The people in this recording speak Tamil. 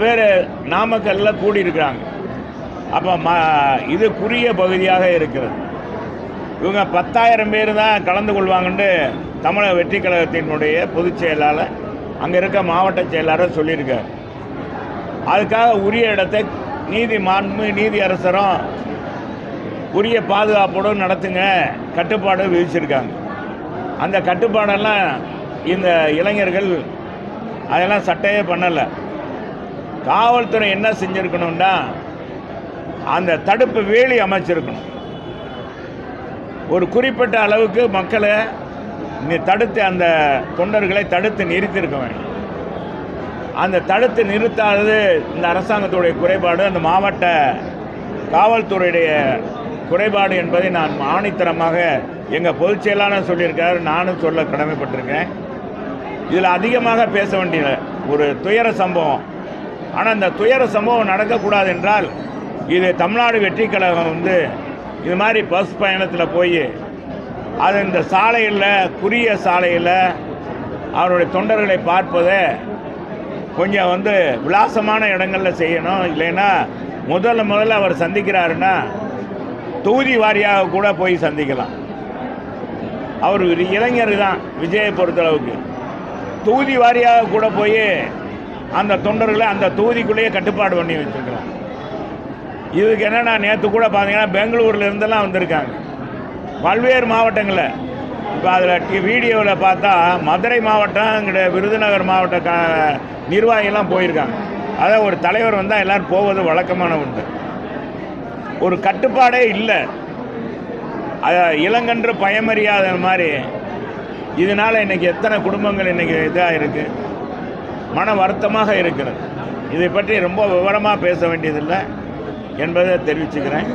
பேர் நாமக்கல்லில் கூடியிருக்கிறாங்க. அப்போ இது குறுகிய பகுதியாக இருக்கிறது. இவங்க 10,000 பேர் தான் கலந்து கொள்வாங்கன்னு தமிழக வெற்றி கழகத்தினுடைய பொதுச் செயலாளர் அங்கே இருக்க மாவட்ட செயலாளர் சொல்லியிருக்கார். அதுக்காக உரிய இடத்தை நீதி அரசரும் உரிய பாதுகாப்போடு நடத்துங்க கட்டுப்பாடு விதிச்சிருக்காங்க. அந்த கட்டுப்பாடெல்லாம் இந்த இளைஞர்கள் அதெல்லாம் சட்டையே பண்ணலை. காவல்துறை என்ன செஞ்சுருக்கணும்னா அந்த தடுப்பு வேலி அமைச்சிருக்கணும். ஒரு குறிப்பிட்ட அளவுக்கு மக்களை தடுத்து அந்த தொண்டர்களை தடுத்து நிறுத்தியிருக்க வேண்டும். அந்த தடுத்து நிறுத்தாதது இந்த அரசாங்கத்துடைய குறைபாடு, அந்த மாவட்ட காவல்துறையுடைய குறைபாடு என்பதை நான் ஆணித்தரமாக எங்கள் பொதுச் செயலாளர் சொல்லியிருக்காரு, நானும் சொல்ல கடமைப்பட்டிருக்கேன். இதில் அதிகமாக பேச வேண்டிய ஒரு துயர சம்பவம். ஆனால் இந்த துயர சம்பவம் நடக்கக்கூடாது என்றால் இது தமிழ்நாடு வெற்றி கழகம் இது மாதிரி பஸ் பயணத்தில் போய் அது இந்த சாலையில் குறுகிய சாலையில் அவருடைய தொண்டர்களை பார்ப்பதை கொஞ்சம் விலாசமான இடங்களில் செய்யணும். இல்லைன்னா முதல்ல அவர் சந்திக்கிறாருன்னா தொகுதி வாரியாக கூட போய் சந்திக்கலாம். அவர் இளைஞர் தான் விஜயை பொறுத்தளவுக்கு. தொகுதி வாரியாக கூட போய் அந்த தொண்டர்களை அந்த தொகுதிக்குள்ளேயே கட்டுப்பாடு பண்ணி வச்சுருக்கலாம். இதுக்கு என்னென்னா நேற்று கூட பார்த்தீங்கன்னா பெங்களூரில் இருந்தெல்லாம் வந்திருக்காங்க பல்வேறு மாவட்டங்களில். இப்போ அதில் வீடியோவில் பார்த்தா மதுரை மாவட்டம், இங்கே விருதுநகர் மாவட்ட நிர்வாகிகள்லாம் போயிருக்காங்க. அதாவது ஒரு தலைவர் வந்தால் எல்லோரும் போவது வழக்கமான உண்டு. ஒரு கட்டுப்பாடே இல்லை. இளங்கன்று பயமறியாத மாதிரி இதனால் இன்றைக்கி எத்தனை குடும்பங்கள் இன்றைக்கி இதாக இருக்குது, மன வருத்தமாக இருக்கிறது. இதை பற்றி ரொம்ப விவரமாக பேச வேண்டியதில்லை என்பதை தெரிவிச்சுக்கிறேன்.